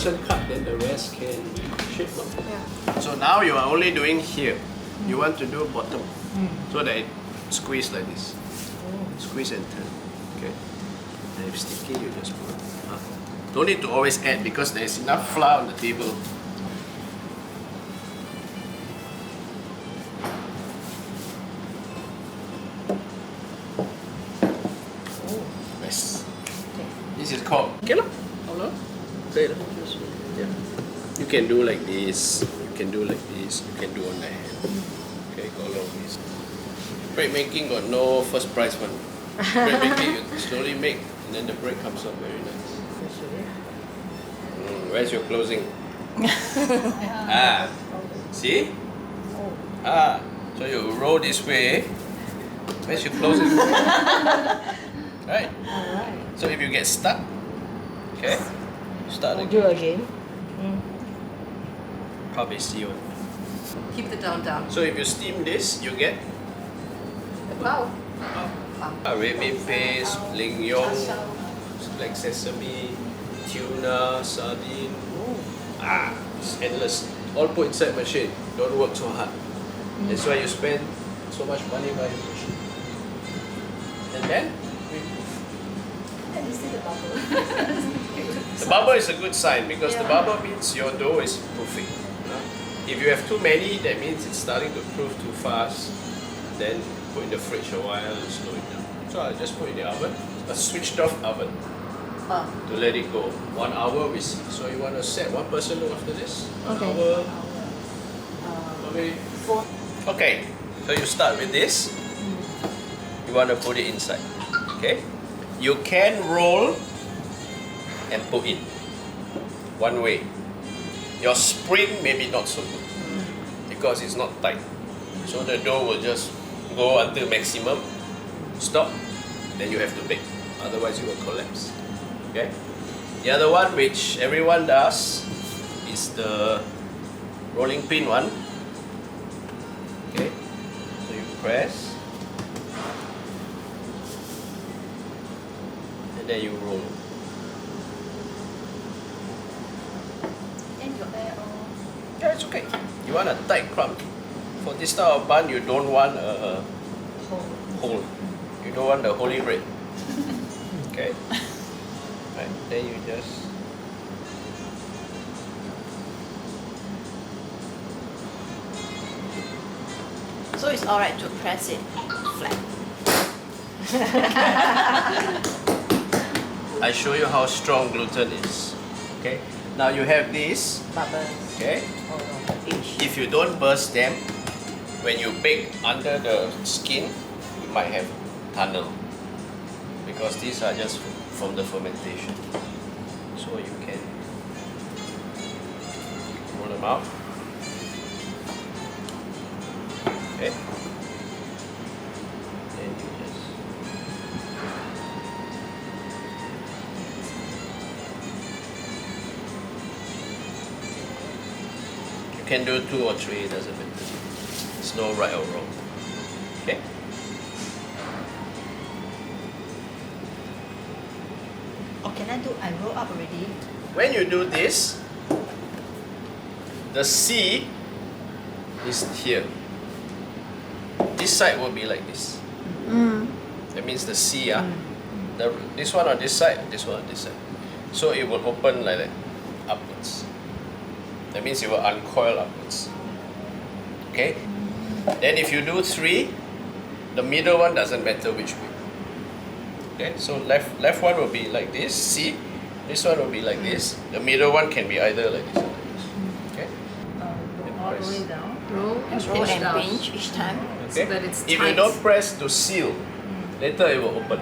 person cut, then the rest can shape. Yeah. So now you are only doing here. You want to do bottom, so that it squeeze like this. Squeeze and turn. Okay. And if sticky, you just put. Don't need to always add because there is enough flour on the table. Nice. This is called. Okay lah. Hello. Yeah. You can do like this. You can do like this. You can do on the hand. Okay, got a lot of this. Bread making got no first prize one. Bread making you slowly make, and then the bread comes out very nice. Where's your closing? See? So you roll this way. Where's your closing? Right? Alright. So if you get stuck, okay, start We'll again. do again. Probably see you. Keep the down down. So if you steam this, you get Wow. red meat paste, ling yong, like sesame, tuna, sardine. It's endless. All put inside machine. Don't work so hard. That's why you spend so much money buying the machine. And then And you see the bubble. the bubble is a good sign because the bubble means your dough is proofing. If you have too many, that means it's starting to proof too fast. Then put in the fridge a while and slow it down. So I just put in the oven, a switched off oven to let it go. 1 hour we see. So you want to set one person look after this? 1 hour. Maybe 4. Okay, so you start with this. You want to put it inside. Okay? You can roll and put in. One way. Your spring maybe not so good because it's not tight. So the dough will just go until maximum, stop, then you have to bake. Otherwise it will collapse. Okay? The other one which everyone does is the rolling pin one. Okay? So you press and then you roll. And your air Yeah, it's okay. You want a tight crumb. For this type of bun, you don't want a hole. You don't want the holy bread. Okay? Right, then you just... So it's alright to press it flat. I show you how strong gluten is. Okay? Now you have this. Bubbles. Okay? Each. If you don't burst them, when you bake under the skin, you might have tunnel. Because these are just from the fermentation. So you can roll them out. Okay? Then you just... You can do 2 or 3, it doesn't matter. There's no right or wrong. Okay? Or can I roll up already? When you do this, the C is here. This side will be like this. That means the C, this one on this side, this one on this side. So it will open like that, upwards. That means it will uncoil upwards. Okay? Then if you do 3, the middle one doesn't matter which way. Okay, so left one will be like this, C. This one will be like this. The middle one can be either like this or like this. Okay? All the way down. Roll and Roll pinch and down. pinch each time. Okay? So that it's if you tight. don't press to seal, later it will open.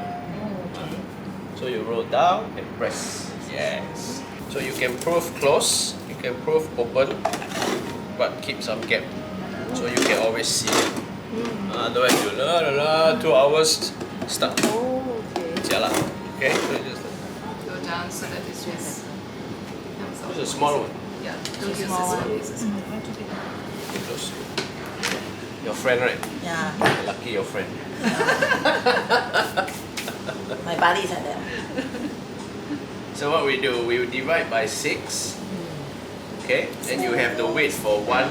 So you roll down and press. Yes. So you can proof close, you can proof open, but keep some gap. So you can always see it. Otherwise you 2 hours stuck. Oh, okay. Jialat. Okay, so you just Go down so that it's just comes out. use a small one. Yeah, don't use this small one. one. Use this one. Get close. Your friend, right? Yeah. Lucky your friend. My body is like that. So what we do, we will divide by 6 Okay, then you have the weight for one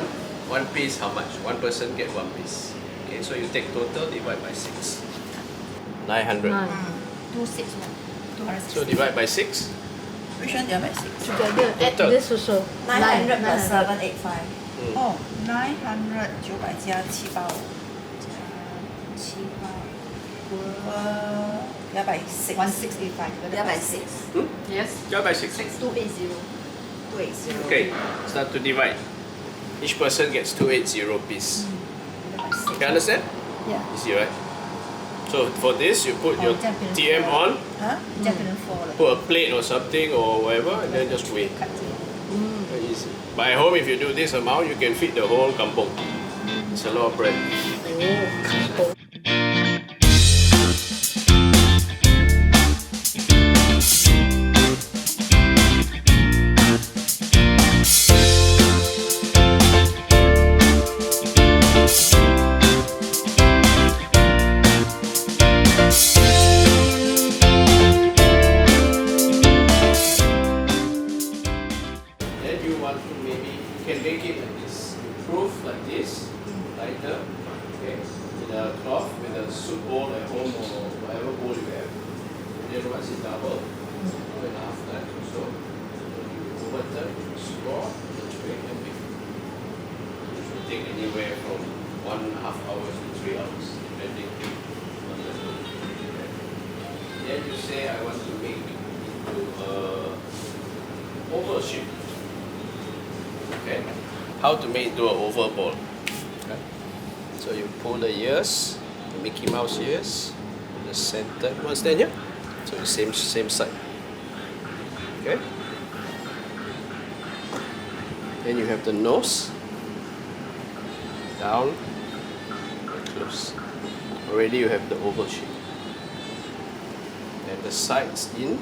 piece. How much? One person get one piece. Okay, so you take total divide by 6. 900. 261. So divide by 6. Which one divide by 6? Together, add Total. this also. 900 plus 785. Mm.哦，900 900加785加785，260。 165. 260。 Yes. Divide by 6. 280. 280。 Okay, start to divide. Each person gets 280 piece. You understand? Yeah. Easy, right? So for this, you put your 这样变成 TM on, 啊，这样变成4了。 put a plate or something or whatever, and then just weigh. Very easy. But at home, if you do this amount, you can feed the whole kampong. It's a lot of bread. Oh, Then you want to maybe, you can make it like this. Proof like this, lighter, okay, with a cloth, with a soup bowl at home or whatever bowl you have. And then once it's double, 2.5 times or so, you overturn, score, the tray and bake. It should take anywhere from 1.5 hours to 3 hours, depending on the food. Okay. Then you say, I want to make it into a oval shape. Okay. How to make into an oval ball? Okay. So you pull the ears, the Mickey Mouse ears, the center one's then here. So the same side. Okay. Then you have the nose down and close. Already you have the oval shape. And the sides in, you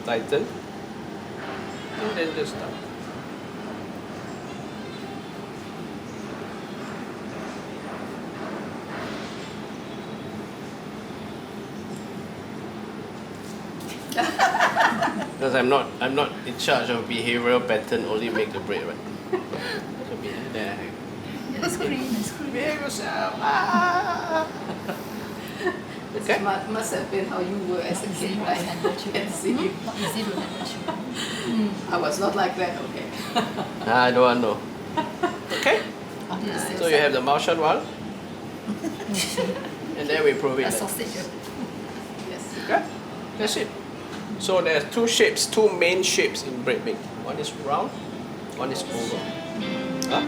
tighten, and then just down. Because I'm not in charge of behavioral pattern, only make the bread, right? So be there. It's green, it's green. Behave yourself. Ah. This Okay. must have been how you were as a kid, right? Can see. not easy to handle children. I was not like that, okay. I don't want to know. Okay. So you have the Maoshan one, and then we prove it. A like sausage. this. Yes. Okay. That's it. So there's two shapes, two main shapes in bread making. One is round, one is oval. Huh?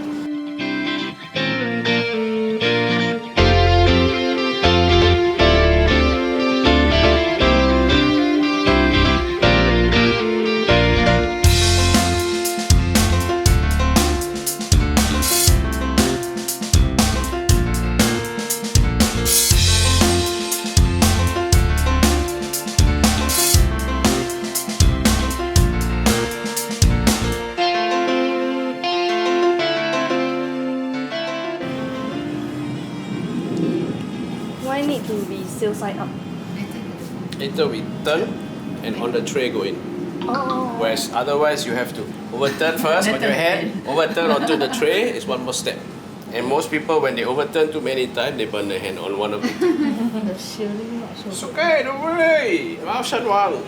Why need to be still side up? Later we turn and on the tray go in. Oh. Whereas otherwise you have to overturn first on your hand, overturn onto the tray is one more step. And most people when they overturn too many times they burn their hand on one of it. The shielding not so It's okay, don't worry. Maoshan Wang.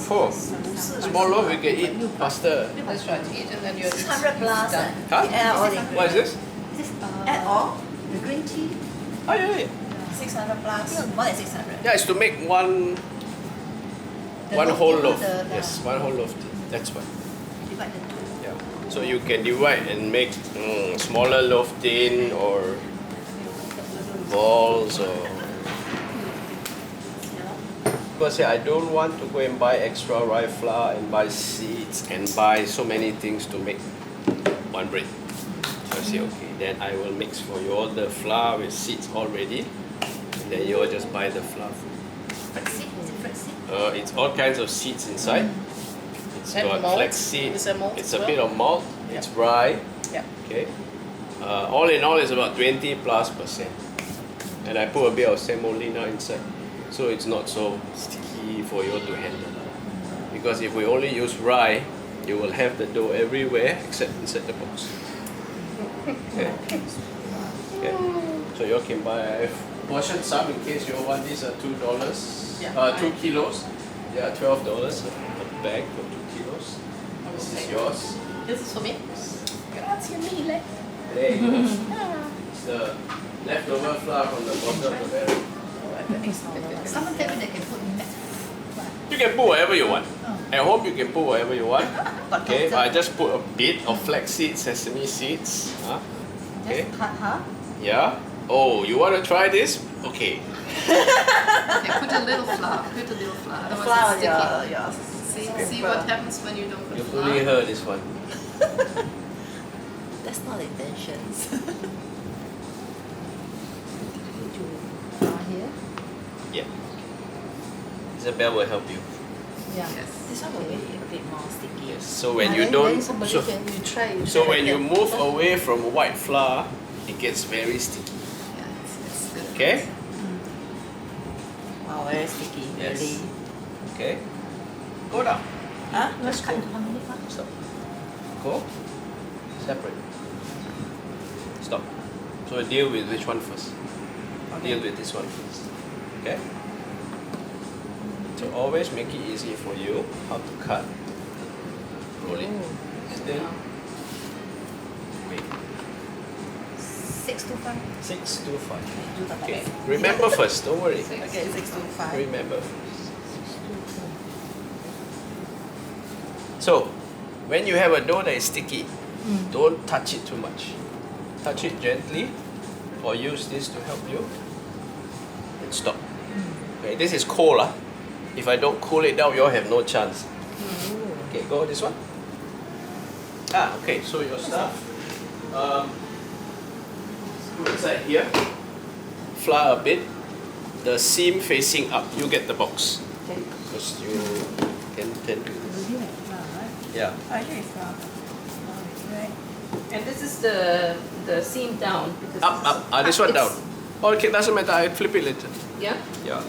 Four. Small loaf we can eat faster. Let's try to eat and then you're 600 plus. done. Huh? Add all the What is this? Add all? the green tea. Oh yeah. 600 plus. More than 600. Yeah, it's to make one The one loaf whole tea, loaf. the- Yes, one whole loaf. That's why. Divide the two. Yeah. So you can divide and make smaller loaf tin or balls or. Because I don't want to go and buy extra rye flour and buy seeds and buy so many things to make one bread. So I say okay. Then I will mix for you all the flour with seeds already. And then you all just buy the flour. Flaxseed, is it flaxseed? It's all kinds of seeds inside. It's And got malt. flax seed. Is there malt It's as a well? bit of malt. It's rye. Yeah. Okay. All in all, it's about 20+%. And I put a bit of semolina inside, so it's not so sticky for you to handle. Because if we only use rye, you will have the dough everywhere except inside the box. Okay. Okay. So you all can buy. I've portioned some in case you all want. These are $2. Yeah. 2 kilos. They are $12 a bag for 2 kilos. This is yours. This is for me. Grazie mille. There you go. It's the leftover flour from the bottom of the barrel. Someone tell me they can put milk. You can put whatever you want. At home you can put whatever you want. But Okay, don't I just put a bit of flax seeds, sesame seeds. Okay. just cut, huh? Yeah. Oh, you want to try this? Okay. Okay, put a little flour. Put a little flour. The Otherwise flour, it's sticky. yeah. See what happens when you don't put You flour. fully heard this one. That's not the intentions. Here? Yeah. Isabel will help you. Yeah. Yes. This one will be a bit more sticky. Yes. So when you then don't, somebody so, can you try. so when you move away from white flour, it gets very sticky. Yeah, it's different. Okay. Wow, very sticky. Yes. Really. Okay. Go down. Huh? Let's Just cut go. into how many parts? Stop. Go. Separate. Stop. So deal with which one first? Deal with this one first. Okay? So always make it easy for you how to cut. Roll it. And then wait. 6 to 5. 6 to 5. Do the Okay. best. Remember first, don't worry. Six. Okay, 6 to 5. Remember first. So, when you have a dough that is sticky, don't touch it too much. Touch it gently, or use this to help you. And stop. Okay, this is cold. If I don't cool it down, you all have no chance. Okay, go this one. Okay, so your stuff. Put inside here. Flour a bit. The seam facing up. You get the box. Okay. Because you can tend to this. Yeah. And this is the seam down. Because Up. This one down. Oh, okay, doesn't matter. I flip it later. Yeah? Yeah.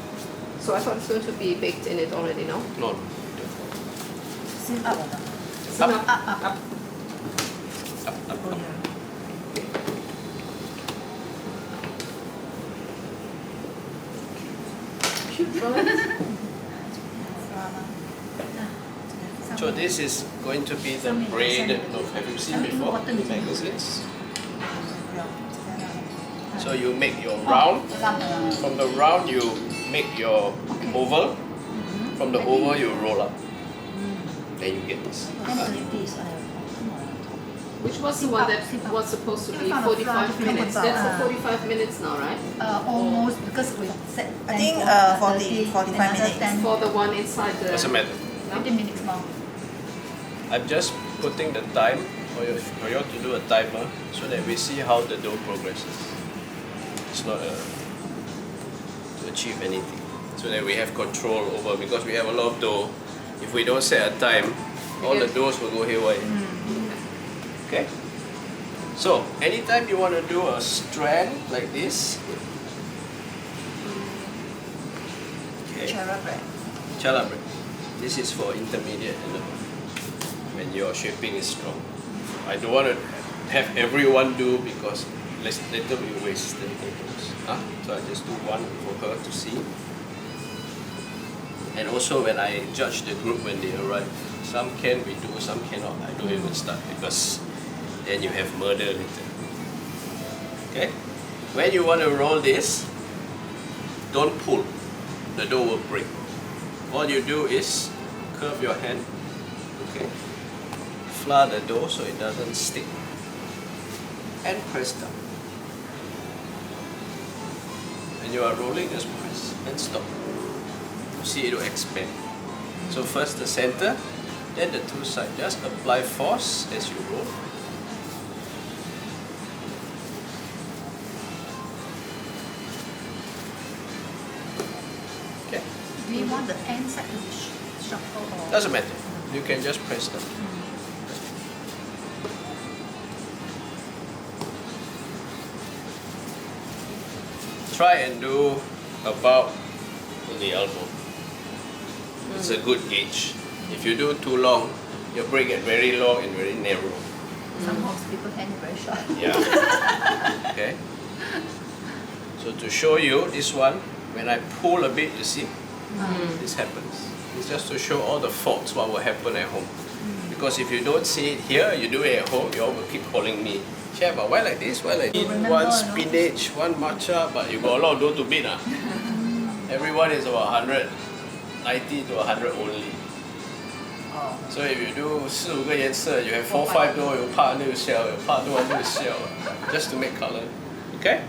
So I thought it's going to be baked in it already, no? No. Seam up. Seam Up. up. So this is going to be the braid of, have you seen before in magazines? So you make your round. From the round you make your oval. From the oval you roll up. Then you get this. Which was the one that was supposed to be 45 minutes? That's the 45 minutes now, right? Almost, because we set. I think 45 minutes. For the one inside the... Doesn't matter. 15 minutes more. I'm just putting the time for you all to do a timer so that we see how the dough progresses. It's not to achieve anything. So that we have control over, because we have a lot of dough. If we don't set a time, all the doughs will go haywire. Okay? So, anytime you want to do a strand like this, okay, challah bread. This is for intermediate and above, when your shaping is strong. I don't want to have everyone do, because later we waste the potatoes. So I just do one for her to see. And also when I judge the group when they arrive, some can we do, some cannot. I don't even start, because then you have murder later. Okay? When you want to roll this, don't pull. The dough will break. All you do is curve your hand. Okay? Flour the dough so it doesn't stick. And press down. When you are rolling, just press and stop. You see it will expand. So first the center, then the two sides. Just apply force as you roll. want the end side to be shuffle or? Doesn't matter. You can just press them. Try and do about the elbow. It's a good gauge. If you do too long, your break get very long and very narrow. Sometimes people hand very short. Yeah. Okay. So to show you this one, when I pull a bit, you see, this happens. It's just to show all the faults what will happen at home. Because if you don't see it here, you do it at home, you all will keep calling me, Chef, why like this? Why like this? One spinach, one matcha, but you got a lot of dough to beat. Everyone is about 190 to 100 only. So if you do 4-5个颜色, you have 4-5 dough, you part until you sell, you part dough until you sell, just to make color. Okay?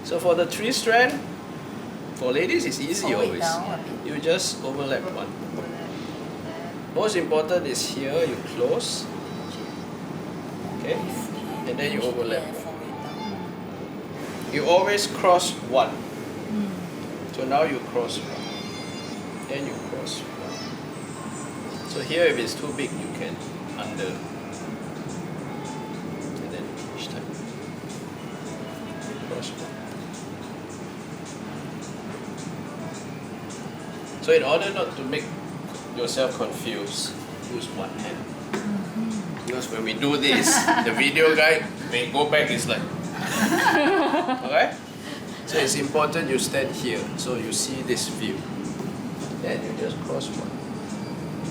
So for the 3-strand, for ladies it's easy always. You just overlap one. Most important is here, you close. Okay? And then you overlap. You always cross one. So now you cross one. Then you cross one. So here if it's too big, you can under. And then each time. Cross one. So in order not to make yourself confused, use one hand. Because when we do this, the video guy may go back, it's like, okay? So it's important you stand here, so you see this view. Then you just cross one.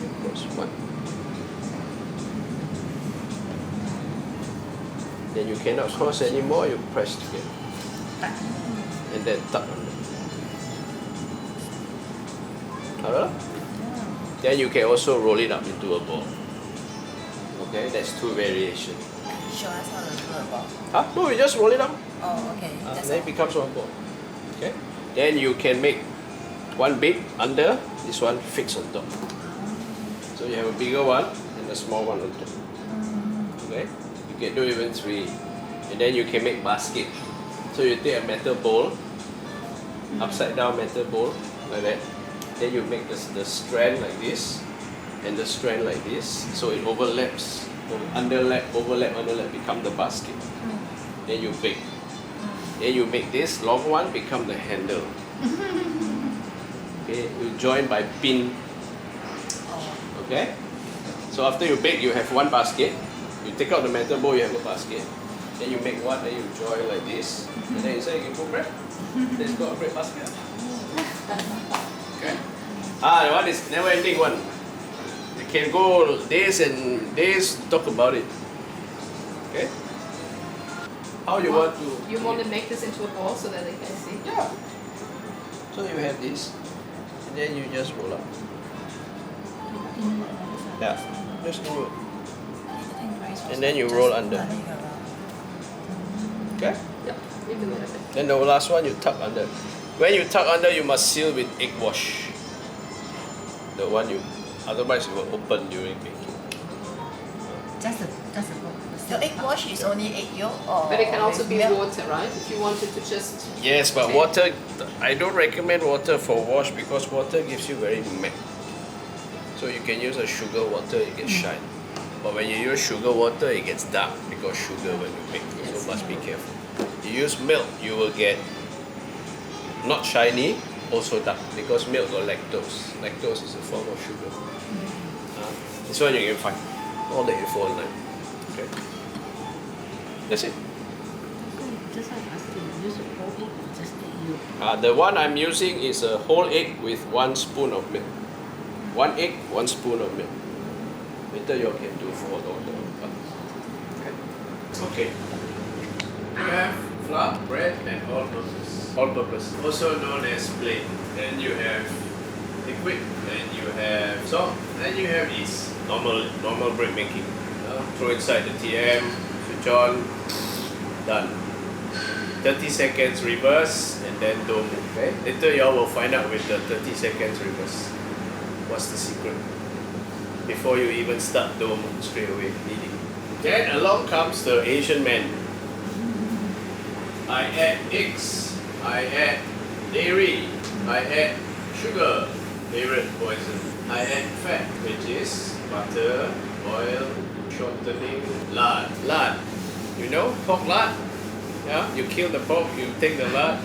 You cross one. Then you cannot cross anymore, you press together. And then tuck under. Alright? Then you can also roll it up into a ball. Okay, that's 2 variations. Show us how to do a ball. Huh? No, you just roll it up. Oh, okay. That's Then it becomes one ball. Okay? Then you can make one big under, this one fixed on top. So you have a bigger one and a small one on top. Okay? You can do even 3. And then you can make basket. So you take a metal bowl, upside down metal bowl, like that. Then you make the strand like this, and the strand like this, so it overlaps, underlap, overlap, become the basket. Then you bake. Then you make this long one become the handle. Okay, you join by pin. Okay? So after you bake, you have one basket. You take out the metal bowl, you have a basket. Then you make one, then you join like this. And then inside you can put bread. Let's go a bread basket. Okay? The one is never ending one. You can go days and days to talk about it. Okay? How you want to... You want to make this into a ball so that they can see? Yeah. So you have this, and then you just roll up. Yeah, just do it. And then you roll under. Okay? Yep, you can do it. Then the last one you tuck under. When you tuck under, you must seal with egg wash. The one you, otherwise it will open during baking. Just a bowl. The egg wash is only egg yolk or But it can also with be milk? water, right? If you wanted to just... Yes, but Okay. water, I don't recommend water for wash because water gives you very matte. So you can use a sugar water, it gets shine. But when you use sugar water, it gets dark because sugar when you bake. So must be careful. You use milk, you will get not shiny, also dark because milk got lactose. Lactose is a form of sugar. This one you can find all the info online. Okay. That's it. Just like asking, use a whole egg or just egg yolk? The one I'm using is a whole egg with 1 spoon of milk. 1 egg, 1 spoon of milk. Later you can do for the Okay. You have flour, bread, and all-purpose. All-purpose. Also known as plain. Then you have liquid, then you have salt, then you have yeast. Normal bread making. Throw inside the TM, switch on, done. 30 seconds reverse, and then don't move. Okay? Later y'all will find out with the 30 seconds reverse. What's the secret? Before you even start, don't move straight away, kneading. Then along comes the Asian man. I add eggs, I add dairy, I add sugar, favorite poison. I add fat, which is butter, oil, shortening, lard. Lard. You know pork lard? Yeah? You kill the pork, you take the lard,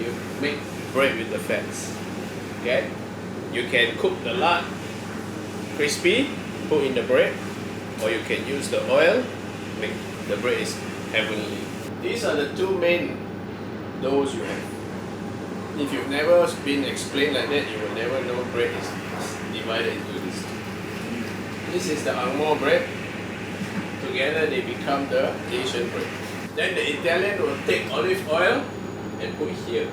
you make bread with the fats. Okay? You can cook the lard crispy, put in the bread, or you can use the oil, make the bread is heavenly. These are the two main doughs you have. If you've never been explained like that, you will never know bread is divided into this. This is the Angmo bread. Together they become the Asian bread. Then the Italian will take olive oil and put here.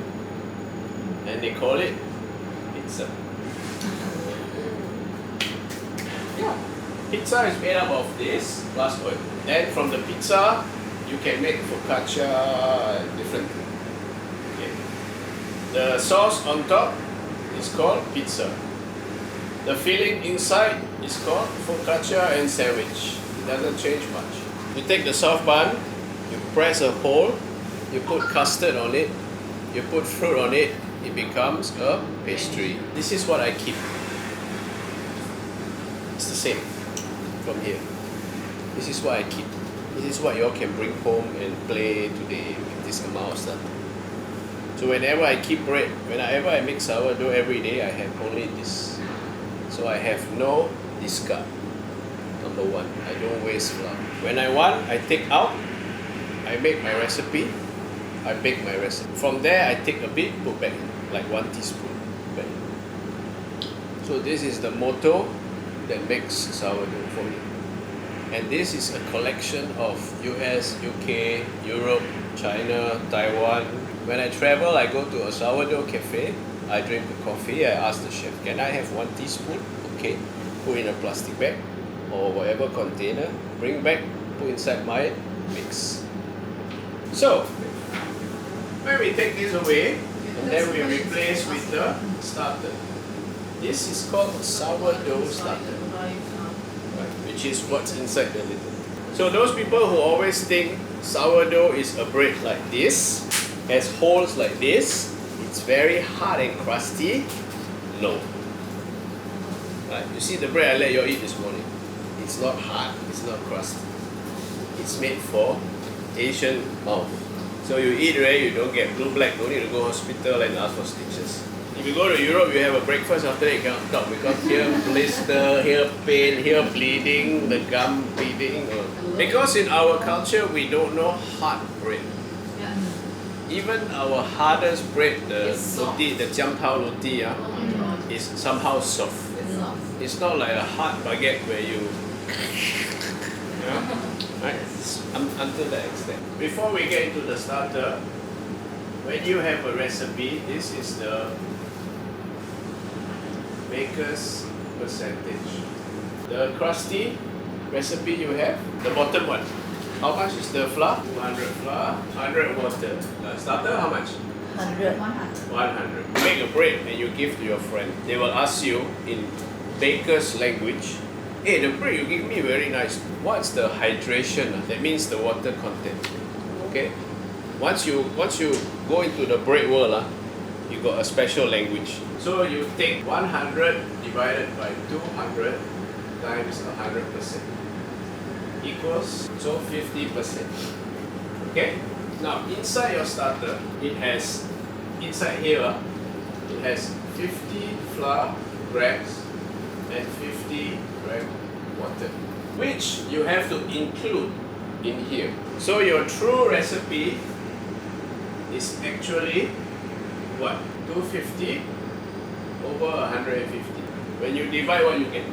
And they call it pizza. Yeah. Pizza is made up of this plus oil. Then from the pizza, you can make focaccia and different things. Okay. The sauce on top is called pizza. The filling inside is called focaccia and sandwich. It doesn't change much. You take the soft bun, you press a hole, you put custard on it, you put fruit on it, it becomes a pastry. This is what I keep. It's the same from here. This is what I keep. This is what you all can bring home and play today with this amount of stuff. So whenever I keep bread, whenever I make sourdough every day, I have only this. So I have no discard. Number one, I don't waste flour. When I want, I take out, I make my recipe, I bake my recipe. From there, I take a bit, put back in, like 1 teaspoon. Back in. So this is the motto that makes sourdough for me. And this is a collection of US, UK, Europe, China, Taiwan. When I travel, I go to a sourdough cafe, I drink the coffee, I ask the chef, can I have 1 teaspoon? Okay, put in a plastic bag or whatever container, bring back, put inside my mix. So, when we take this away, and then we replace with the starter. This is called sourdough starter, which is what's inside the lid. So those people who always think sourdough is a bread like this, has holes like this, it's very hard and crusty. No. Right? You see the bread I let you eat this morning. It's not hard, it's not crusty. It's made for Asian mouth. So you eat, right, you don't get blue black, don't need to go hospital and ask for stitches. If you go to Europe, you have a breakfast, after that you cannot talk because here blister, here pain, here bleeding, the gum bleeding. Because in our culture, we don't know hard bread. Even our hardest bread, the roti, the jiangtao roti, is somehow soft. It's not like a hard baguette where you, right? Until that extent. Before we get into the starter, when you have a recipe, this is the baker's percentage. The crusty recipe you have, the bottom one. How much is the flour? 200 flour, 100 water. Starter, how much? 100. 100. Make a bread and you give to your friend. They will ask you in baker's language, hey, the bread you give me very nice. What's the hydration? That means the water content. Okay? Once you go into the bread world, you got a special language. So you take 100 divided by 200 times 100%. Equals, so 50%. Okay? Now inside your starter, it has, inside here, it has 50 flour grams and 50 gram water, which you have to include in here. So your true recipe is actually what? 250 over 150. When you divide, what you get?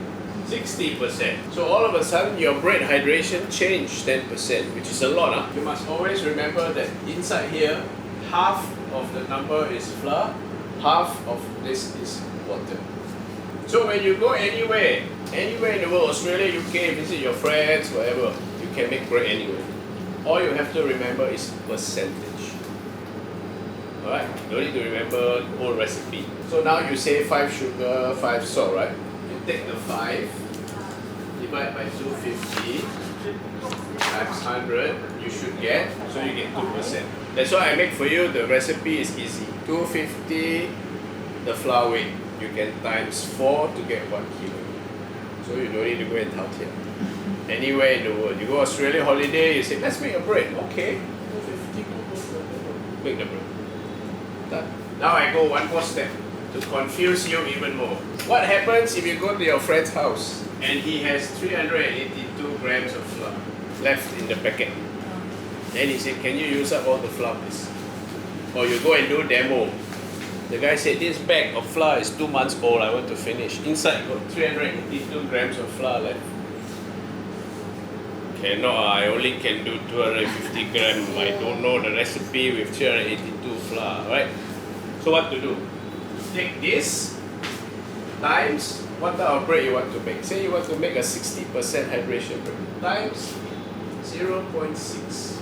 60%. So all of a sudden your bread hydration changed 10%, which is a lot. You must always remember that inside here, half of the number is flour, half of this is water. So when you go anywhere in the world, Australia, UK, visit your friends, whatever, you can make bread anywhere. All you have to remember is percentage. Alright? You don't need to remember the whole recipe. So now you say 5 sugar, 5 salt, right? You take the 5, divide by 250 times 100, you should get, so you get 2%. That's why I make for you, the recipe is easy. 250 the flour weight, you can times 4 to get 1 kilo. So you don't need to go and tell here. Anywhere in the world, you go Australia holiday, you say, let's make a bread. Okay, make the bread. Done. Now I go one more step to confuse you even more. What happens if you go to your friend's house and he has 382 grams of flour left in the packet? Then he said, can you use up all the flour, please? Or you go and do demo. The guy said, this bag of flour is 2 months old, I want to finish. Inside got 382 grams of flour left. Cannot, I only can do 250 grams. I don't know the recipe with 382 flour, right? So what to do? Take this times what type of bread you want to make. Say you want to make a 60% hydration bread. Times 0.6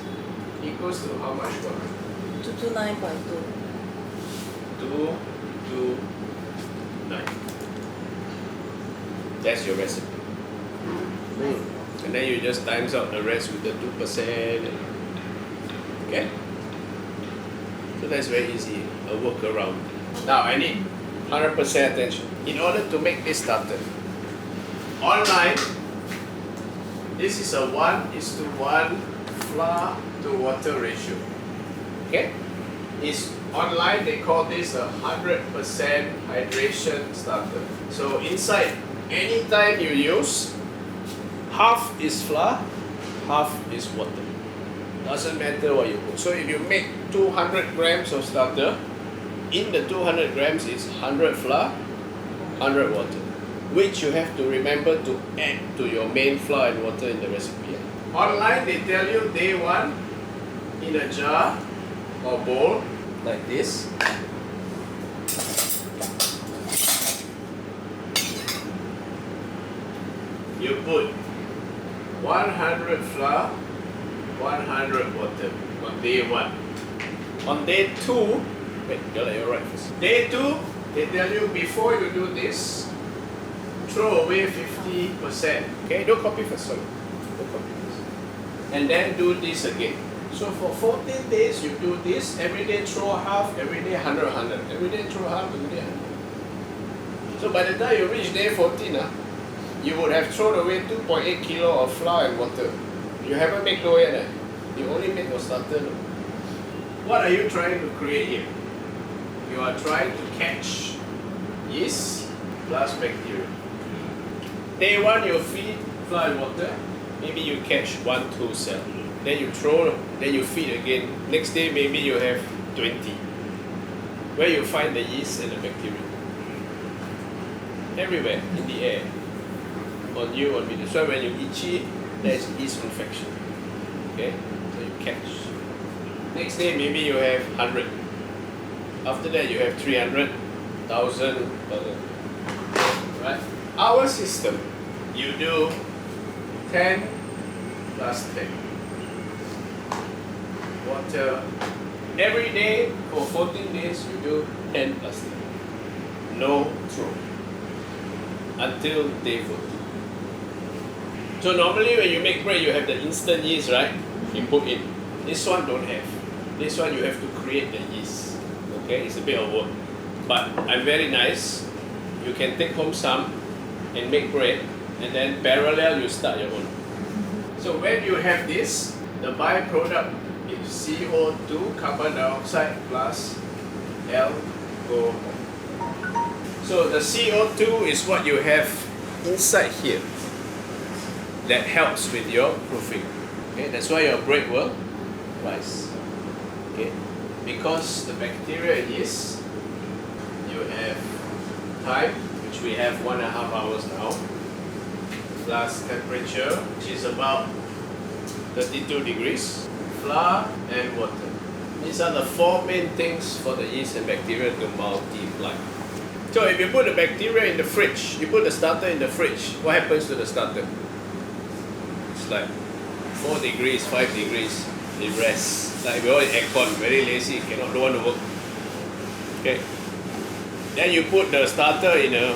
equals to how much? 229.2. 229. That's your recipe. And then you just times out the rest with the 2%. Okay? So that's very easy, a workaround. Now I need 100% attention. In order to make this starter, online, this is a 1:1 flour to water ratio. Okay? It's online, they call this a 100% hydration starter. So inside, anytime you use, half is flour, half is water. Doesn't matter what you put. So if you make 200 grams of starter, in the 200 grams is 100 flour, 100 water, which you have to remember to add to your main flour and water in the recipe. Online, they tell you day 1 in a jar or bowl like this. You put 100 flour, 100 water on day 1. On day 2, wait, you're like, you're right first. Day 2, they tell you before you do this, throw away 50%. Okay, don't copy first, sorry. Don't copy first. And then do this again. So for 14 days, you do this, every day throw half, every day 100, 100. Every day throw half, every day 100. So by the time you reach day 14, you would have thrown away 2.8 kilo of flour and water. You haven't made dough yet. You only made your starter. What are you trying to create here? You are trying to catch yeast plus bacteria. Day 1, you feed flour and water. Maybe you catch 1-2 cells. Then you throw, then you feed again. Next day, maybe you have 20. Where you find the yeast and the bacteria? Everywhere, in the air. On you, on me. That's why when you itchy, there's yeast infection. Okay? So you catch. Next day, maybe you have 100. After that, you have 300, 1,000, right? Our system, you do 10 plus 10. Water. Every day for 14 days, you do 10 plus 10. No throw. Until day 14. So normally when you make bread, you have the instant yeast, right? You put in. This one don't have. This one you have to create the yeast. Okay, it's a bit of work. But I'm very nice. You can take home some and make bread, and then parallel you start your own. So when you have this, the byproduct is CO2, carbon dioxide plus alcohol. So the CO2 is what you have inside here that helps with your proofing. Okay, that's why your bread will rise. Okay, because the bacteria and yeast, you have time, which we have 1.5 hours now, plus temperature, which is about 32 degrees, flour and water. These are the 4 main things for the yeast and bacteria to multiply. So if you put the bacteria in the fridge, you put the starter in the fridge, what happens to the starter? It's like 4 degrees, 5 degrees, it rests. Like we all in aircon, very lazy, don't want to work. Okay. Then you put the starter in a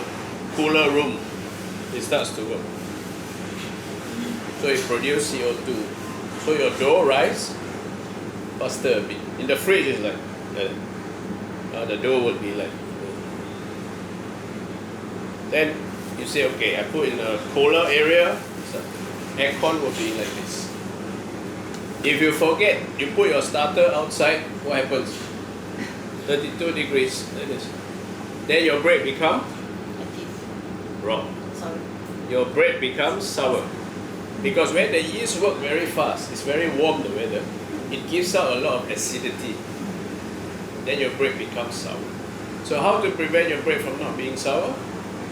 cooler room, it starts to work. So it produces CO2. So your dough rise faster a bit. In the fridge, it's like the dough would be like Then you say, okay, I put in a cooler area, so aircon will be like this. If you forget, you put your starter outside, what happens? 32 degrees, like this. Then your bread become raw. Sorry. Your bread becomes sour. Because when the yeast work very fast, it's very warm the weather, it gives out a lot of acidity. Then your bread becomes sour. So how to prevent your bread from not being sour?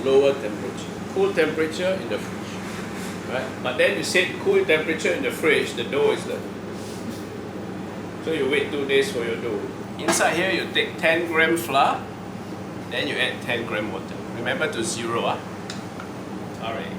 Lower temperature. Cool temperature in the fridge. Right? But then you said cool temperature in the fridge, the dough is there. So you wait 2 days for your dough. Inside here you take 10 gram flour, then you add 10 gram water. Remember to zero. Alright.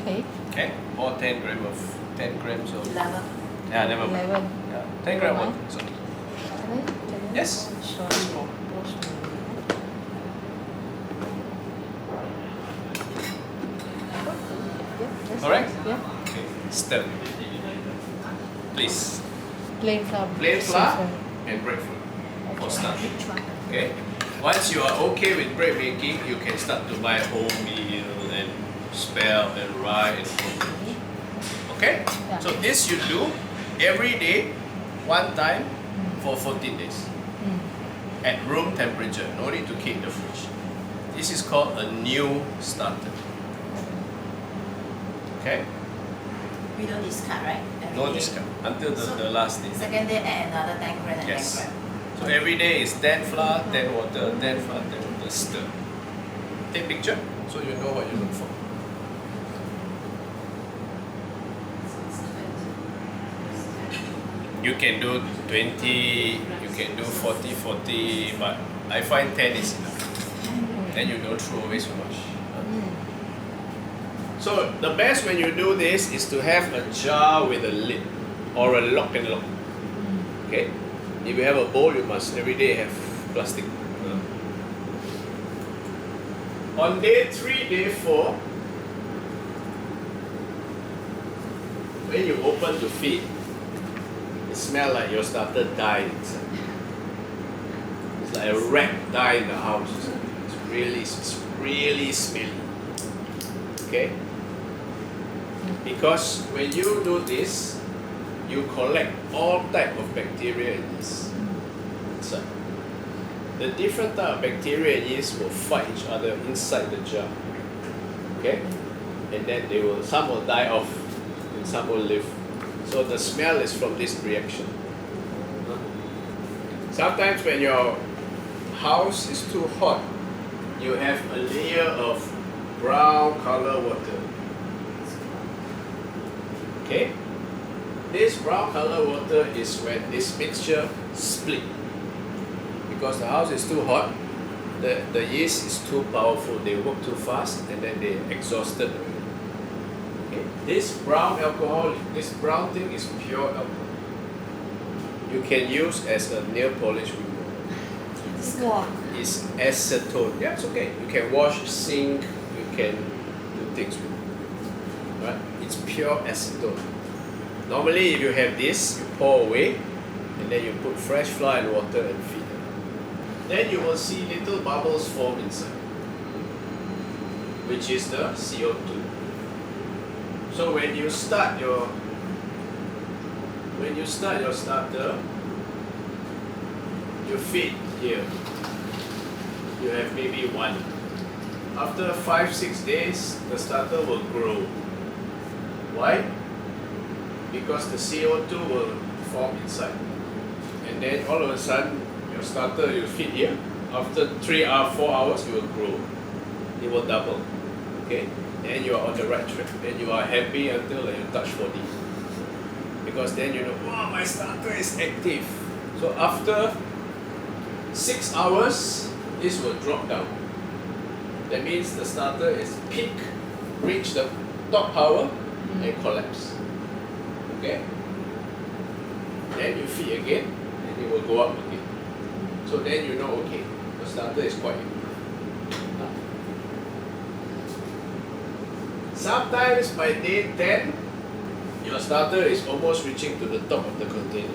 Okay. Okay, pour 10 grams of 11. yeah, never mind. 11. Yeah, 10 gram water. So, Can I? yes. Sorry. Just pour. Alright? Yeah. Okay, stir. Please. Plain flour. Plain flour and breadfruit for start. Okay. Once you are okay with bread making, you can start to buy wholemeal and spelt and rye and cocoa. Okay? Yeah. So this you do every day, one time for 14 days. At room temperature, no need to keep in the fridge. This is called a new starter. Okay? We don't discard, right? Every No day. discount until So, the last day. Second day add another 10 gram and Yes. 10 gram. So every day is 10 flour, 10 water, 10 flour, 10 water, stir. Take picture so you know what you look for. You can do 20, you can do 40, but I find 10 is enough. Then you don't throw away so much. So the best when you do this is to have a jar with a lid or a lock and lock. Okay? If you have a bowl, you must every day have plastic. On day 3, day 4, when you open to feed, it smells like your starter died inside. It's like a rat died in the house. It's really smelly. Okay? Because when you do this, you collect all type of bacteria and yeast inside. The different type of bacteria and yeast will fight each other inside the jar. Okay? And then some will die off and some will live. So the smell is from this reaction. Sometimes when your house is too hot, you have a layer of brown color water. Okay? This brown color water is when this mixture split. Because the house is too hot, the yeast is too powerful, they work too fast and then they exhausted. Okay? This brown alcohol, this brown thing is pure alcohol. You can use as a nail polish remover. Wow. It's acetone. Yeah, it's okay. You can wash sink, you can do things with it. Right? It's pure acetone. Normally if you have this, you pour away and then you put fresh flour and water and feed it. Then you will see little bubbles form inside, which is the CO2. So when you start your starter, you feed here. You have maybe one. After 5-6 days, the starter will grow. Why? Because the CO2 will form inside. And then all of a sudden, your starter you feed here. After 3 or 4 hours, it will grow. It will double. Okay? And you are on the right track. Then you are happy until you touch 40. Because then you know, wow, my starter is active. So after 6 hours, this will drop down. That means the starter is peak, reach the top power and collapse. Okay? Then you feed again and it will go up again. So then you know, okay, the starter is quite active. Sometimes by day 10, your starter is almost reaching to the top of the container.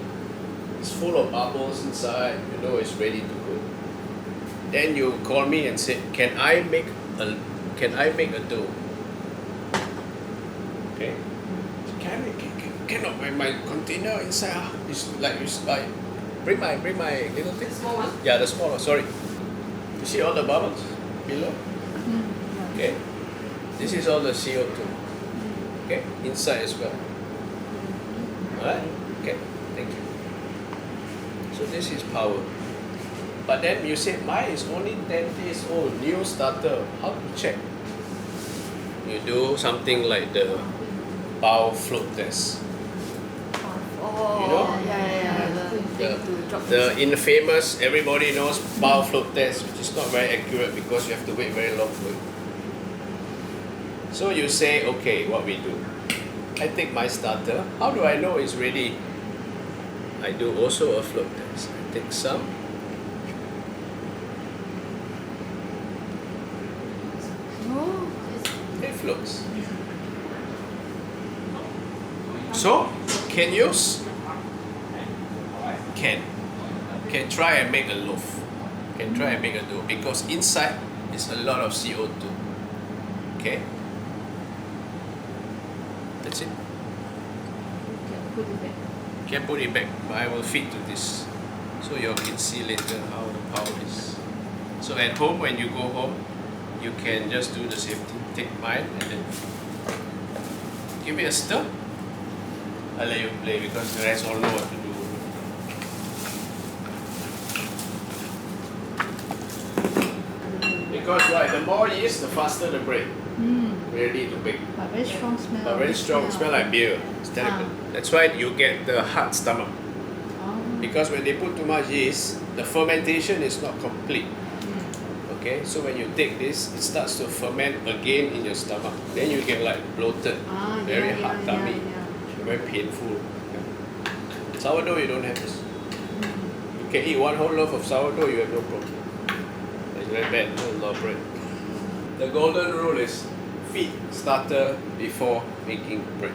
It's full of bubbles inside, you know it's ready to go. Then you call me and say, can I make a dough? Okay? Cannot my container inside. It's like bring my little thing. The small one? Yeah, the small one, sorry. You see all the bubbles below? Okay. This is all the CO2. Okay, inside as well. Alright? Okay, thank you. So this is power. But then you said mine is only 10 days old, new starter. How to check? You do something like the bow float test. Oh, You know? The infamous, everybody knows bow float test, which is not very accurate because you have to wait very long for it. So you say, okay, what we do? I take my starter. How do I know it's ready? I do also a float test. I take some. It floats. So, can use? Can try and make a loaf. Can try and make a dough because inside is a lot of CO2. Okay? That's it. Put it back. Can put it back, but I will feed to this. So you can see later how the power is. So at home, when you go home, you can just do the same thing. Take mine and then give it a stir. I'll let you play because the rest all know what to do. Because right, the more yeast, the faster the bread. Ready to bake. But very strong smell. But very strong, smell like beer. It's terrible. That's why you get the hard stomach. Because when they put too much yeast, the fermentation is not complete. Okay, so when you take this, it starts to ferment again in your stomach. Then you get like bloated, very hard tummy, very painful. Yeah. Sourdough, you don't have this. You can eat one whole loaf of sourdough, you have no problem. It's very bad, no lot of bread. The golden rule is feed starter before making bread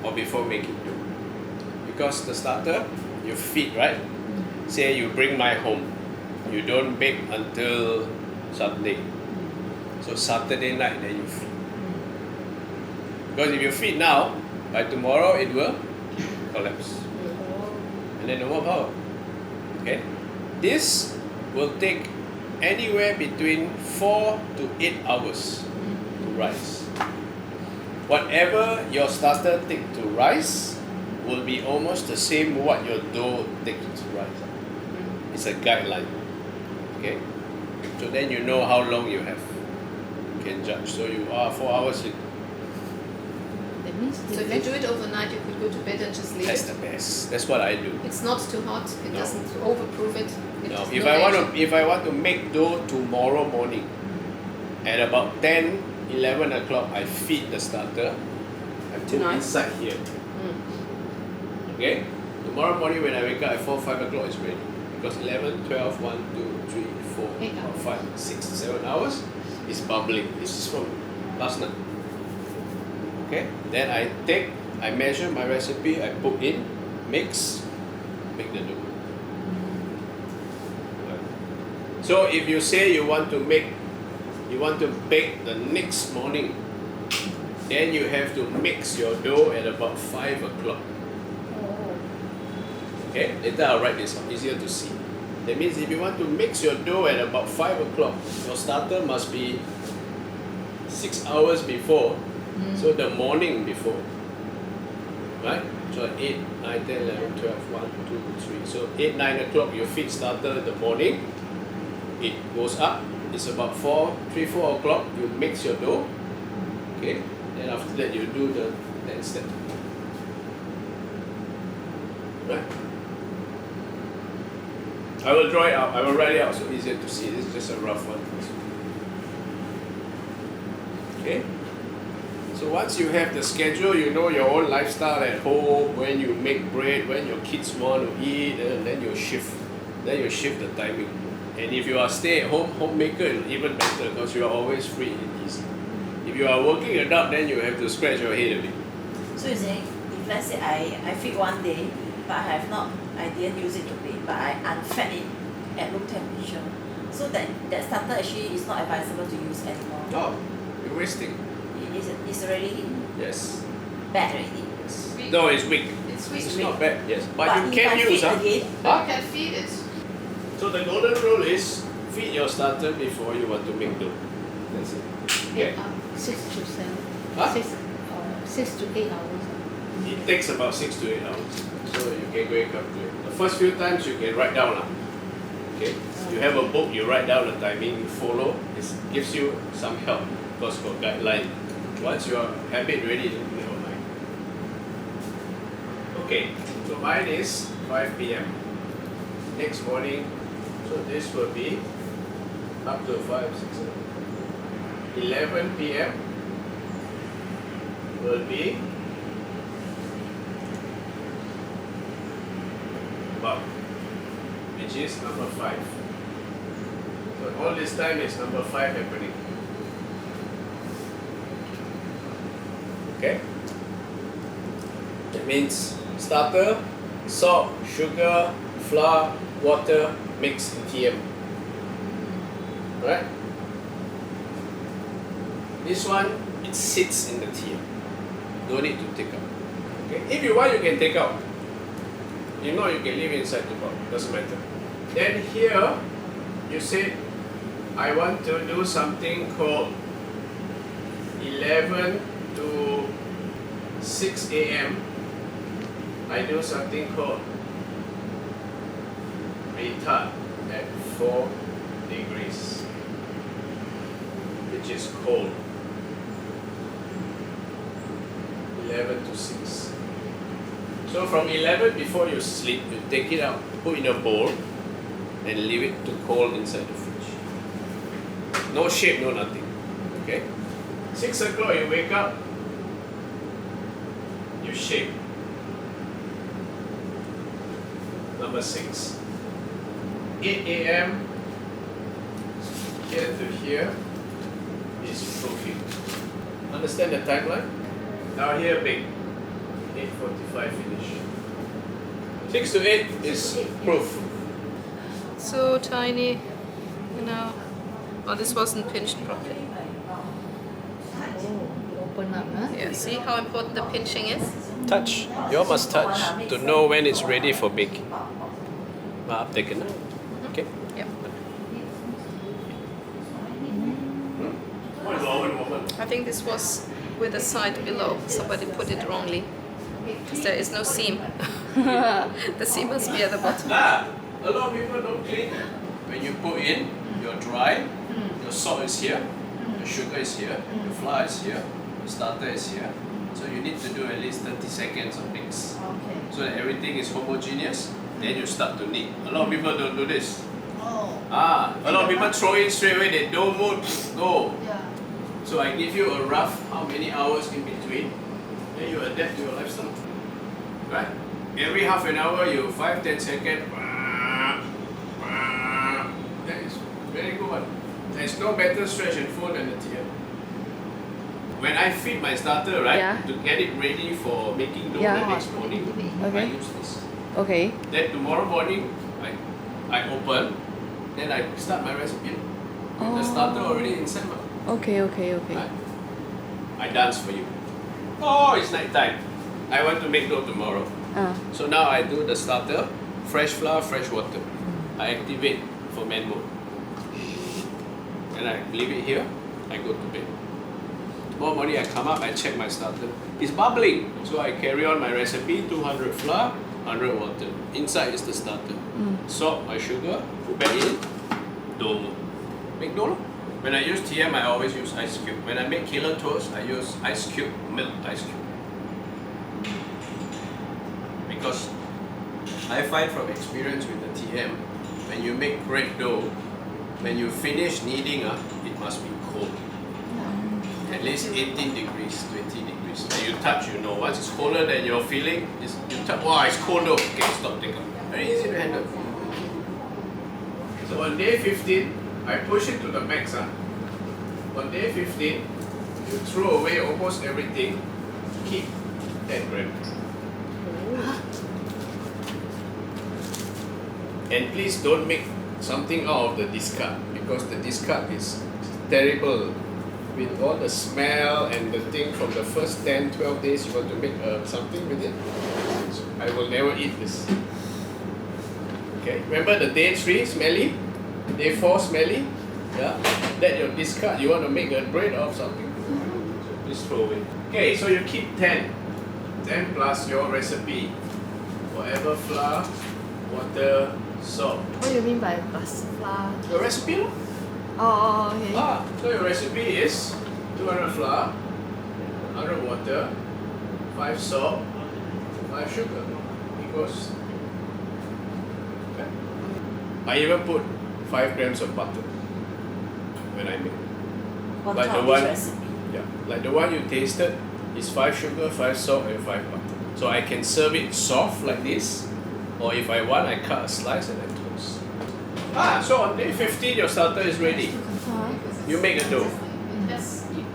or before making dough. Because the starter, you feed, right? Say you bring my home. You don't bake until Sunday. So Saturday night then you feed. Because if you feed now, by tomorrow it will collapse. And then no more power. Okay? This will take anywhere between 4 to 8 hours to rise. Whatever your starter take to rise will be almost the same what your dough takes to rise. It's a guideline. Okay? So then you know how long you have. You can judge. So you are 4 hours. That means So if you do it overnight, you could go to bed and just leave That's it. the best. That's what I do. It's not too hot. It No. doesn't overproof it. It No, has if no I aging. want to make dough tomorrow morning, at about 10, 11 o'clock, I feed the starter. I put Tonight? inside here. Okay? Tomorrow morning when I wake up at 4, 5 o'clock, it's ready. Because 11, 12, 1, 2, 3, 4, 8 hours. 5, 6, 7 hours, it's bubbling. This is from last night. Okay? Then I measure my recipe, I put in, mix, make the dough. So if you say you want to bake the next morning, then you have to mix your dough at about 5 o'clock. Okay, later I'll write this up, easier to see. That means if you want to mix your dough at about 5 o'clock, your starter must be 6 hours before, so the morning before. Right? So 8, 9, 10, 11, 12, 1, 2, 3. So 8, 9 o'clock you feed starter in the morning. It goes up. It's about 3, 4 o'clock. You mix your dough. Okay. Then after that you do the next step. Right. I will draw it out. I will write it out so easier to see. This is just a rough one. Okay. So once you have the schedule, you know your own lifestyle at home, when you make bread, when your kids want to eat, and then you shift. Then you shift the timing. And if you are stay-at-home homemaker, it's even better because you are always free and easy. If you are working adult, then you have to scratch your head a bit. So you say, if let's say I feed one day, but I didn't use it to bake, but I unfed it at room temperature. So that starter actually is not advisable to use anymore. No, you're wasting. It's already Yes. bad already. Yes. No, it's weak. It's weak. It's not bad, yes. But you if can I use feed again, You can feed it. So the golden rule is feed your starter before you want to make dough. That's it. Okay. 6 to 7. Huh? 6 to 8 hours. It takes about 6 to 8 hours. So you can wake up to it. The first few times you can write down. Okay. You have a book, you write down the timing, you follow. It gives you some help because for guideline. Once your habit ready, never mind. Okay. So mine is 5 p.m. Next morning. So this will be up to 5, 6, 7. 11 p.m. will be above, which is number 5. So all this time is number 5 happening. Okay? That means starter, salt, sugar, flour, water, mix in TM. Right? This one, it sits in the TM. No need to take out. Okay? If you want, you can take out. If not, you can leave inside the box. Doesn't matter. Then here, you say, I want to do something called 11 to 6 a.m. I do something called retard at 4 degrees, which is cold. 11 to 6. So from 11, before you sleep, you take it out, put in a bowl, and leave it to cold inside the fridge. No shape, no nothing. Okay? 6 o'clock, you wake up, you shake. Number 6. 8 a.m. here to here is proofing. Understand the timeline? Now here big. 8:45 finish. 6 to 8 is proof. So tiny, you know. Oh, this wasn't pinched properly. Oh, open up, huh? Yeah, see how important the pinching is? Touch. You must touch to know when it's ready for baking. Taken. Okay. Yep. Hmm? I think this was with the side below. Somebody put it wrongly. Because there is no seam. The seam must be at the bottom. A lot of people don't clean. When you put in, you're dry, your salt is here, your sugar is here, your flour is here, your starter is here. So you need to do at least 30 seconds of mix. So that everything is homogeneous, then you start to knead. A lot of people don't do this. A lot of people throw in straight away, they don't move, go. So I give you a rough how many hours in between, then you adapt to your lifestyle. Right? Every half an hour, you 5-10 seconds. That is very good one. There's no better stretch and fold than the TM. When I feed my starter, right, Yeah. to get it ready for making dough Yeah. the next morning, I Okay. use this. Okay. Then tomorrow morning, I open, then I start my recipe. With the starter already inside. Okay. Right? I dance for you. Oh, it's night time. I want to make dough tomorrow. So now I do the starter, fresh flour, fresh water. I activate ferment mode. And I leave it here, I go to bed. Tomorrow morning I come up, I check my starter. It's bubbling. So I carry on my recipe, 200 flour, 100 water. Inside is the starter. Salt, my sugar, put back in, dough. Make dough. When I use TM, I always use ice cube. When I make killer toast, I use ice cube, milk ice cube. Because I find from experience with the TM, when you make bread dough, when you finish kneading, it must be cold. At least 18 degrees, 20 degrees. When you touch, you know. Once it's colder than your feeling, you touch, wow, it's cold though. Okay, stop, take out. Very easy to handle. So on day 15, I push it to the max. On day 15, you throw away almost everything. Keep 10 grams. And please don't make something out of the discard, because the discard is terrible. With all the smell and the thing from the first 10, 12 days, you want to make something with it. So I will never eat this. Okay, remember the day 3 smelly, day 4 smelly? Yeah, that your discard, you want to make a bread of something, so please throw away. Okay, so you keep 10 plus your recipe, whatever flour, water, salt. What do you mean by plus flour? Your recipe, no? Oh, okay. So your recipe is 200 flour, 100 water, 5 salt, 5 sugar equals. Okay. I even put 5 grams of butter when I make. On Like top the one, of this recipe. yeah, like the one you tasted is 5 sugar, 5 salt, and 5 butter. So I can serve it soft like this, or if I want, I cut a slice and I toast. So on day 15, your starter is ready. You make a dough.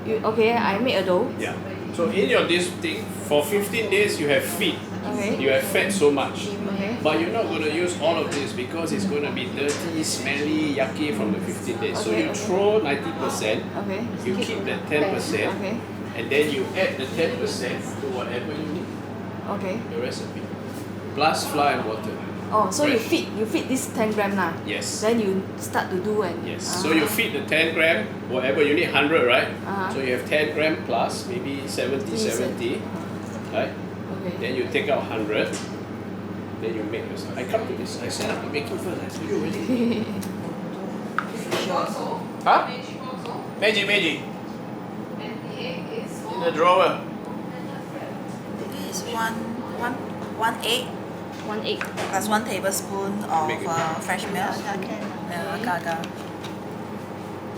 Okay, I make a dough. Yeah. So in your this thing, for 15 days, you have feed. Okay. You have fed so much. Okay. But you're not going to use all of this because it's going to be dirty, smelly, yucky from the 15 days. So Okay, you okay. throw 90%, Okay. you keep the 10%, Okay. and then you add the 10% to whatever you need, Okay. your recipe. Plus flour and water. Oh, so you Fresh. feed this 10 gram lah. Yes. Then you start to do and. Yes. So you feed the 10 gram, whatever you need, 100, right? Uh-huh. So you have 10 gram plus, maybe 70, right? Okay. Then you take out 100. Then you make this. I come to this. I set up the making first. I tell you already. Huh? Magic. In the drawer. This is one egg 1 egg. plus 1 tablespoon of Make it. fresh milk. Agar-agar.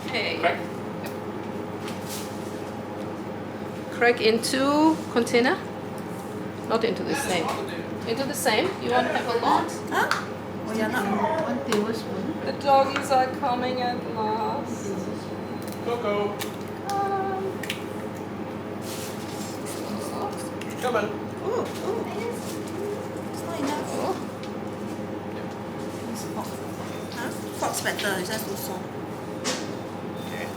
Okay. Crack. Crack into container. Not into the same. Into the same. You want to have a lot? Huh? Oh, you're not. 1 tablespoon. The doggies are coming at last. Coco. Come on. Ooh. It's not enough. Use a fork. Huh? Fork's better, it's just too soft. Okay.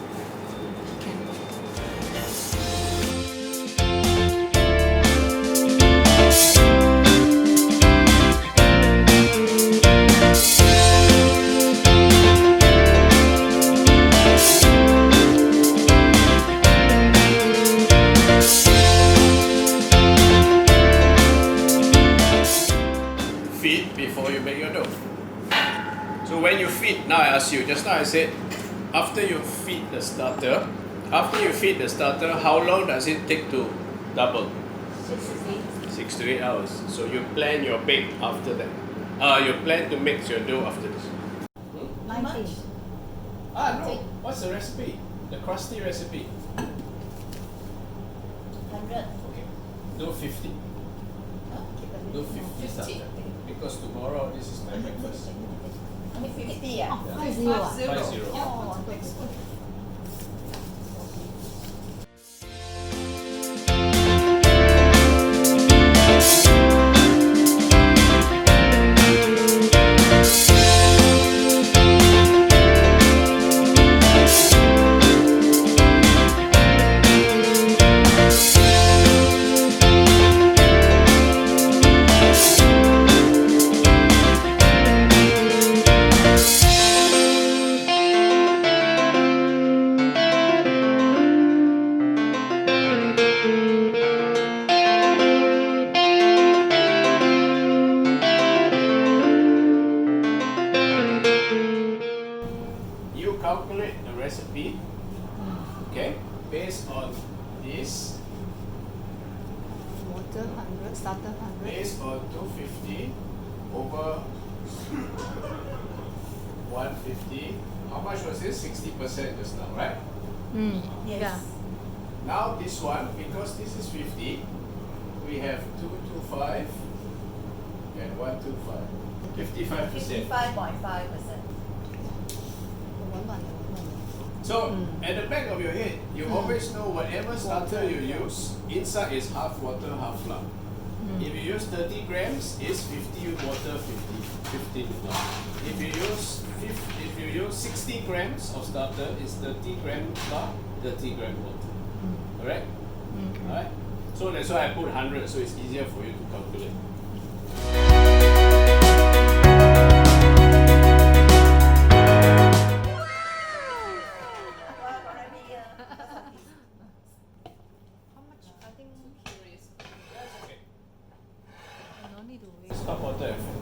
Feed before you make your dough. So when you feed, now I ask you, just now I said, after you feed the starter, how long does it take to double? 6 to 8 hours. So you plan your bake after that. You plan to make your dough after this. How much? No. What's the recipe? The crusty recipe. 100. Okay. Do 50. Do 50 starter. Because tomorrow this is my breakfast. Only 50, yeah. 50 50. Oh, that's good. You calculate the recipe, okay, based on this, Water 100, starter 100. based on 250 over 150. How much was this? 60% just now, right? Yes. Yeah. Now this one, because this is 50, we have 225 and 125. 55%. 55.5%. So at the back of your head, you always know whatever starter you use, inside is half water, half flour. If you use 30 grams, it's 50 water, 15 flour. If you use 60 grams of starter, it's 30 gram flour, 30 gram water. Alright? Alright? So that's why I put 100, so it's easier for you to calculate. Stop water effect.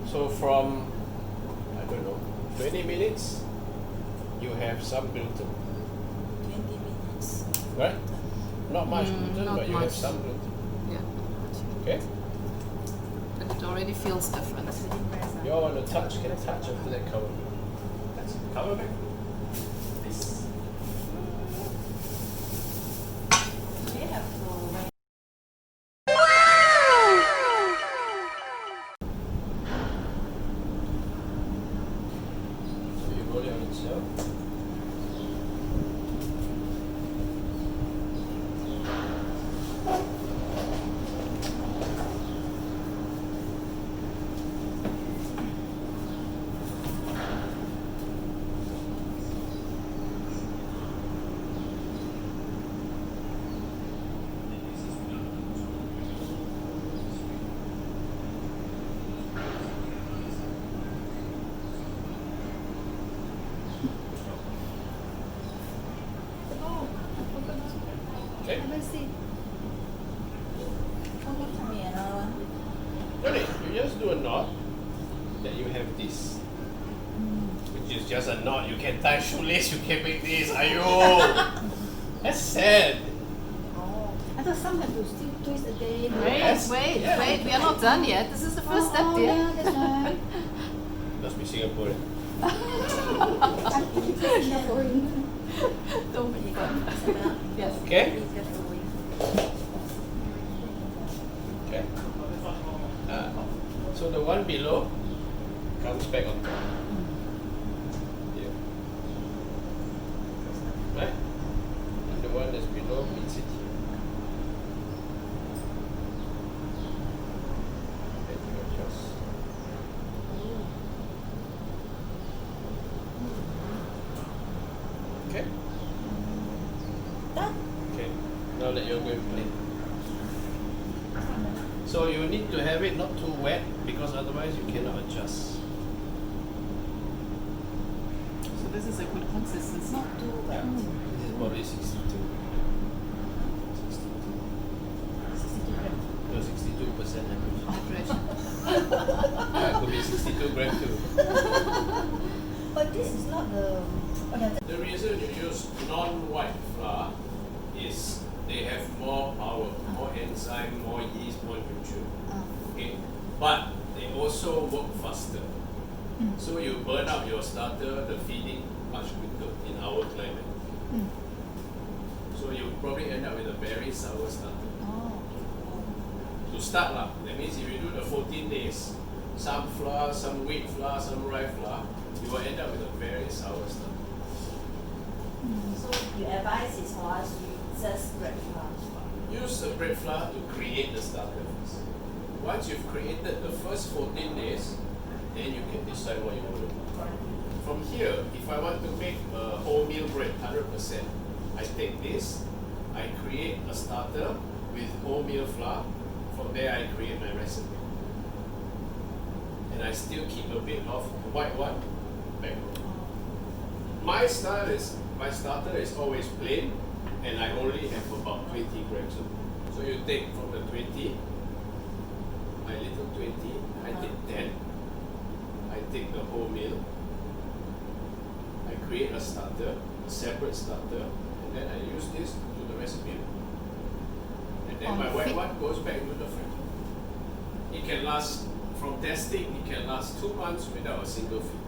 So from, I don't know, 20 minutes, you have some gluten. 20 minutes. Right? Not much gluten, not but you have much. some gluten. Yeah. Okay? But it already feels different. You all want to touch, can touch after that cover. That's it. Cover back. This. We have to So you roll it on itself. Okay? give me another one. Really, you just do a knot, then you have this. Which is just a knot. You can tie shoelace, you can make this. Ayo! That's sad. I thought some have to still twist again. Yes. Wait, Yeah. wait, we are not done yet. This is the first step, dear. Yeah, that's right. Must be Singaporean. Don't be fun. Yes. Okay? Okay. So the one below comes back on top. Here. Right? And the one that's below meets it here. Then you adjust. Okay? Done. Okay. Now that you're going to play. So you need to have it not too wet because otherwise you cannot adjust. So this is a good consistency. Not too Yeah. wet. This is probably 62. 62 grams. No, 62% average. Hydration. Yeah, it could be 62 grams too. But this is not the. Oh, yeah, The reason you use non-white flour is they have more power, more enzyme, more yeast, more nutrient. Okay, but they also work faster. So you burn up your starter, the feeding much quicker in our climate. So you probably end up with a very sour starter. To start lah, that means if you do the 14 days, some flour, some wheat flour, some rye flour, you will end up with a very sour starter. So the advice is for us to use just bread flour. Use the bread flour to create the starter first. Once you've created the first 14 days, then you can decide what you want to do. From here, if I want to make a wholemeal bread 100%, I take this, I create a starter with wholemeal flour. From there, I create my recipe. And I still keep a bit of white one back. My starter is always plain, and I only have about 20 grams of it. So you take from the 20, my little 20, I take 10, I take the wholemeal, I create a starter, a separate starter, and then I use this to do the recipe. And then my white one goes back into the fridge. It can last, from testing, it can last 2 months without a single feed.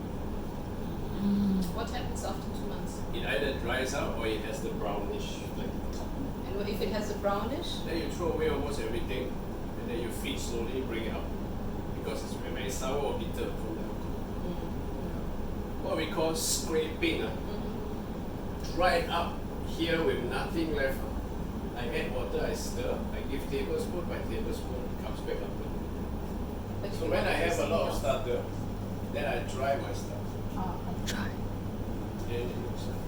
What happens after 2 months? It either dries out or it has the brownish like. And if it has a brownish? Then you throw away almost everything, and then you feed slowly, bring it up, because it's very sour or bitter from the alcohol. what we call scraping. Dry it up here with nothing left. I add water, I stir, I give tablespoon by tablespoon, comes back up. So when I have a lot of starter, then I dry my stuff. Try. Then it looks like